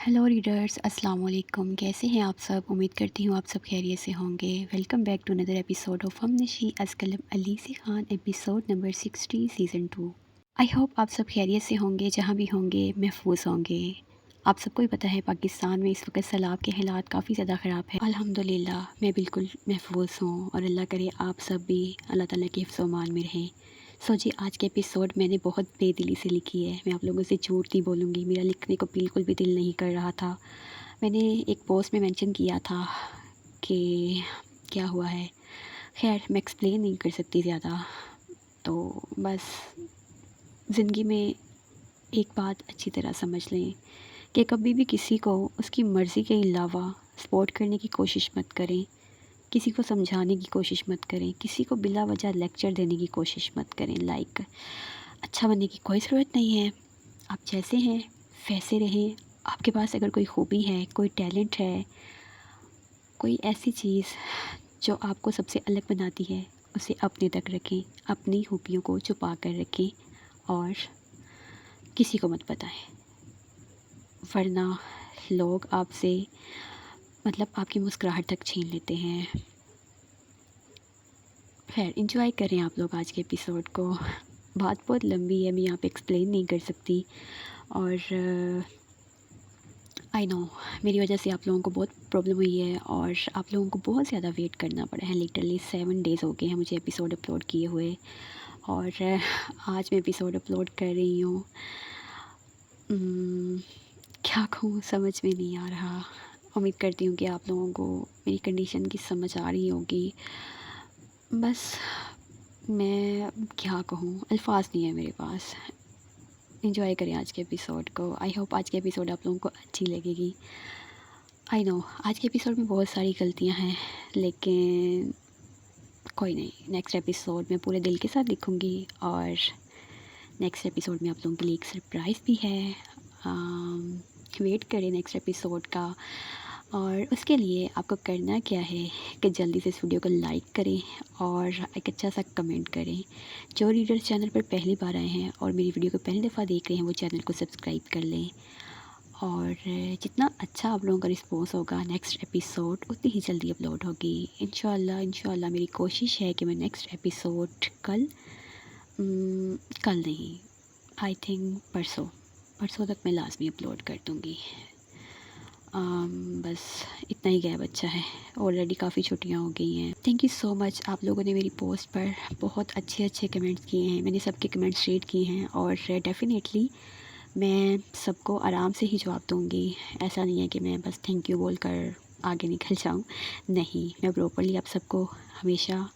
Hello readers, अस्सलाम वालेकुम। कैसे हैं आप सब? उम्मीद करती हूँ आप सब खैरियत से होंगे। Welcome back to another episode of हमनशी अस्कलम अलीसी Khan, episode number 60 season 2। I hope आप सब खैरियत से होंगे, जहाँ भी होंगे महफूज होंगे। आप सबको ही पता है पाकिस्तान में इस वक्त सैलाब के हालात काफ़ी ज़्यादा ख़राब है। अल्हम्दुलिल्लाह मैं बिल्कुल महफूज हूँ और अल्लाह करे आप सब भी अल्लाह ताला के हिफ्ज़ व अमान में रहें। सो जी, आज के एपिसोड मैंने बहुत बेदिली से लिखी है। मैं आप लोगों से झूठ नहीं बोलूँगी, मेरा लिखने को बिल्कुल भी दिल नहीं कर रहा था। मैंने एक पोस्ट में मेंशन किया था कि क्या हुआ है। खैर मैं एक्सप्लेन नहीं कर सकती ज़्यादा। तो बस ज़िंदगी में एक बात अच्छी तरह समझ लें कि कभी भी किसी को उसकी मर्ज़ी के अलावा सपोर्ट करने की कोशिश मत करें। किसी को समझाने की कोशिश मत करें, किसी को बिला वजह लेक्चर देने की कोशिश मत करें। अच्छा बनने की कोई ज़रूरत नहीं है। आप जैसे हैं वैसे रहें। आपके पास अगर कोई खूबी है, कोई टैलेंट है, कोई ऐसी चीज़ जो आपको सबसे अलग बनाती है, उसे अपने तक रखें। अपनी खूबियों को छुपा कर रखें और किसी को मत बताएं, वरना लोग आपसे आपकी मुस्कुराहट तक छीन लेते हैं। खैर इंजॉय करें आप लोग आज के एपिसोड को। बात बहुत लंबी है, मैं यहाँ पे एक्सप्लेन नहीं कर सकती। और आई नो मेरी वजह से आप लोगों को बहुत प्रॉब्लम हुई है और आप लोगों को बहुत ज़्यादा वेट करना पड़ा है। लिटरली 7 डेज़ हो गए हैं मुझे एपिसोड अपलोड किए हुए और आज मैं एपिसोड अपलोड कर रही हूँ। क्या कहूँ समझ में नहीं आ रहा। उम्मीद करती हूँ कि आप लोगों को मेरी कंडीशन की समझ आ रही होगी। बस मैं क्या कहूँ, अल्फाज नहीं है मेरे पास। एंजॉय करें आज के एपिसोड को। आई होप आज के एपिसोड आप लोगों को अच्छी लगेगी। आई नो आज के एपिसोड में बहुत सारी गलतियां हैं, लेकिन कोई नहीं, नेक्स्ट एपिसोड में पूरे दिल के साथ लिखूँगी। और नेक्स्ट एपिसोड में आप लोगों के लिए एक सरप्राइज़ भी है। वेट करें नेक्स्ट एपिसोड का। और उसके लिए आपको करना क्या है कि जल्दी से इस वीडियो को लाइक करें और एक अच्छा सा कमेंट करें। जो रीडर्स चैनल पर पहली बार आए हैं और मेरी वीडियो को पहली दफ़ा देख रहे हैं, वो चैनल को सब्सक्राइब कर लें। और जितना अच्छा आप लोगों का रिस्पॉन्स होगा, नेक्स्ट एपिसोड उतनी ही जल्दी अपलोड होगी इंशाल्लाह। मेरी कोशिश है कि मैं नेक्स्ट एपिसोड कल नहीं, आई थिंक परसों तक मैं लाजमी अपलोड कर दूँगी। बस इतना ही गैप अच्छा है, ऑलरेडी काफ़ी छुट्टियां हो गई हैं। थैंक यू सो मच, आप लोगों ने मेरी पोस्ट पर बहुत अच्छे अच्छे कमेंट्स किए हैं। मैंने सबके कमेंट्स रीड किए हैं और डेफ़िनेटली मैं सबको आराम से ही जवाब दूँगी। ऐसा नहीं है कि मैं बस थैंक यू बोलकर आगे निकल जाऊँ। नहीं, मैं प्रॉपर्ली आप सबको हमेशा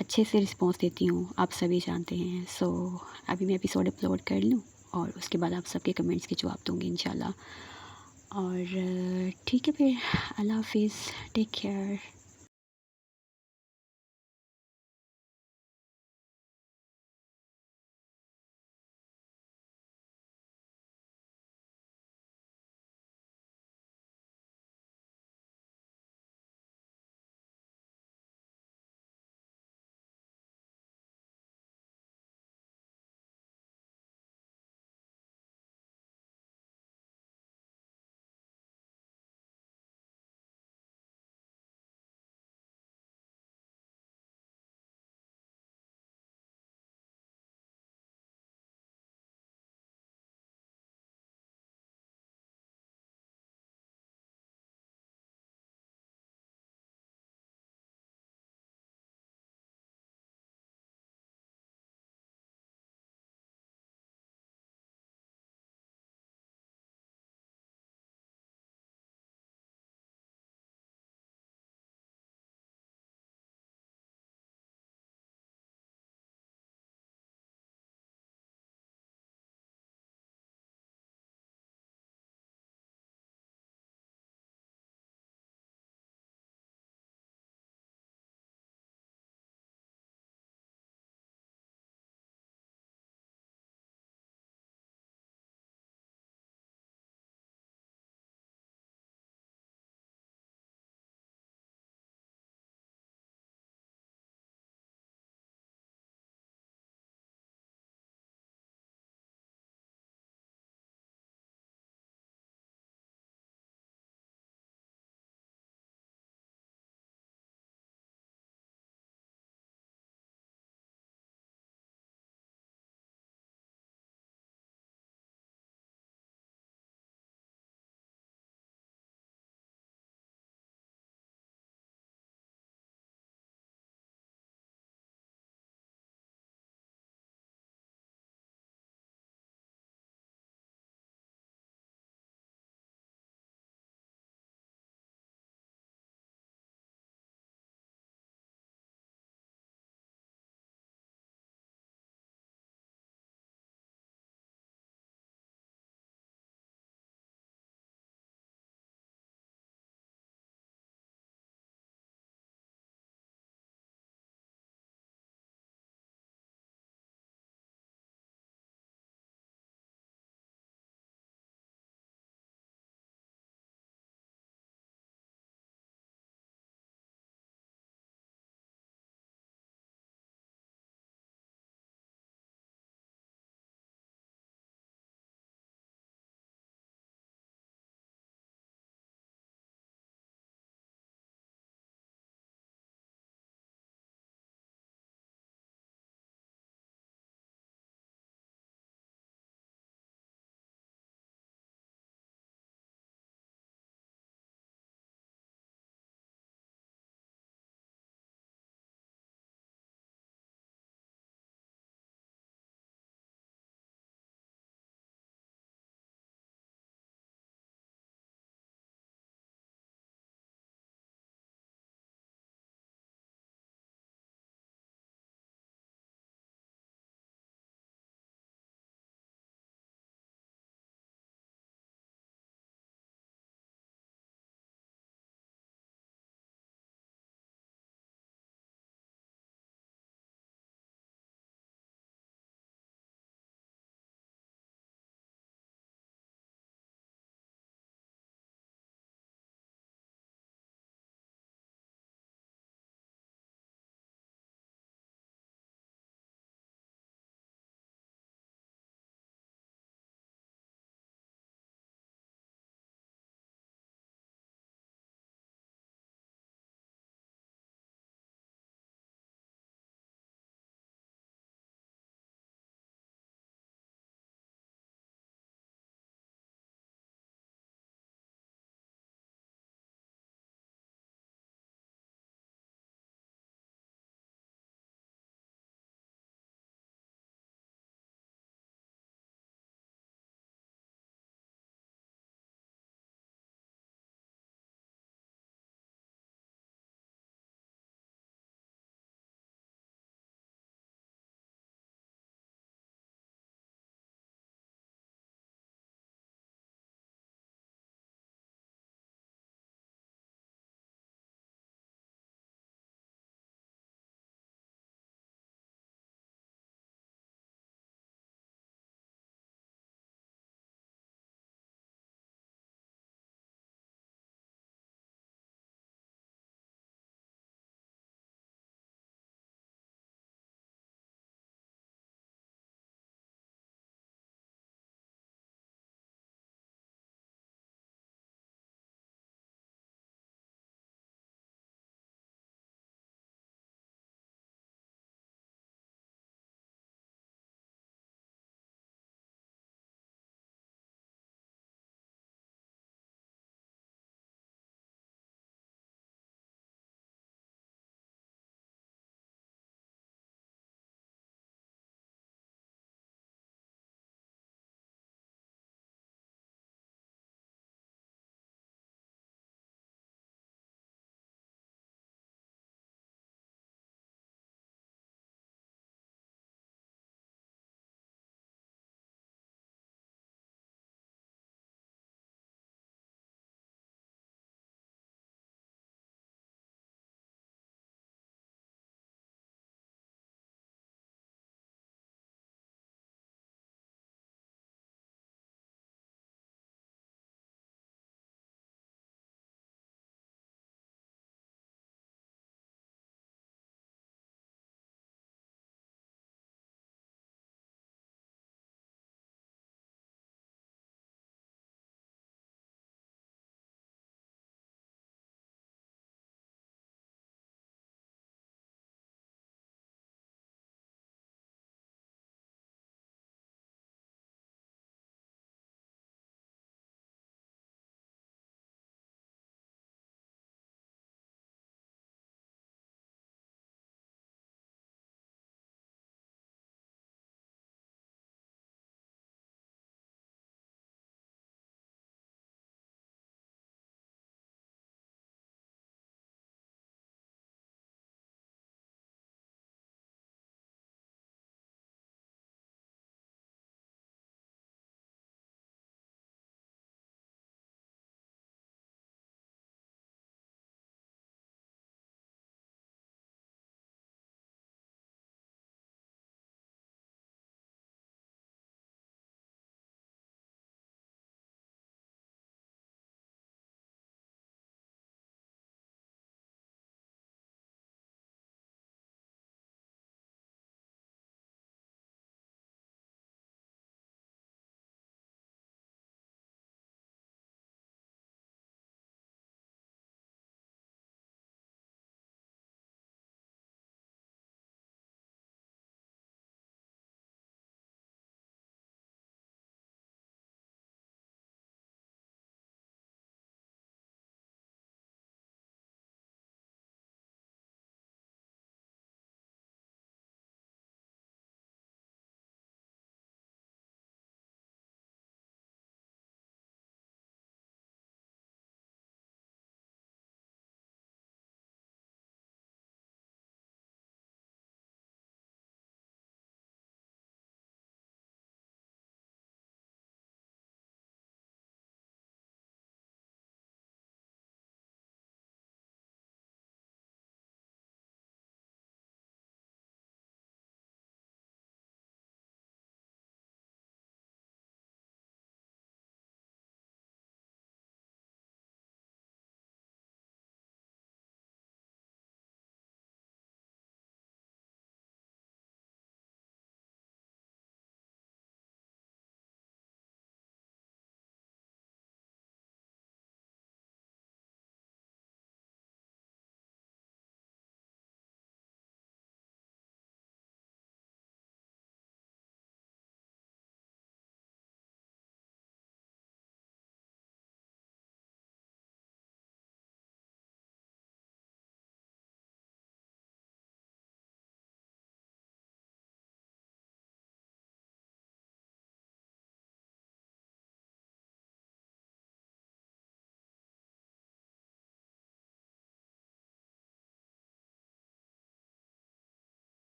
अच्छे से रिस्पॉन्स देती हूँ, आप सभी जानते हैं। सो अभी मैं एपिसोड अपलोड कर लूँ और उसके बाद आप सबके कमेंट्स के जवाब दूँगी इंशाल्लाह। और ठीक है फिर, अल्लाह हाफिज़, टेक केयर।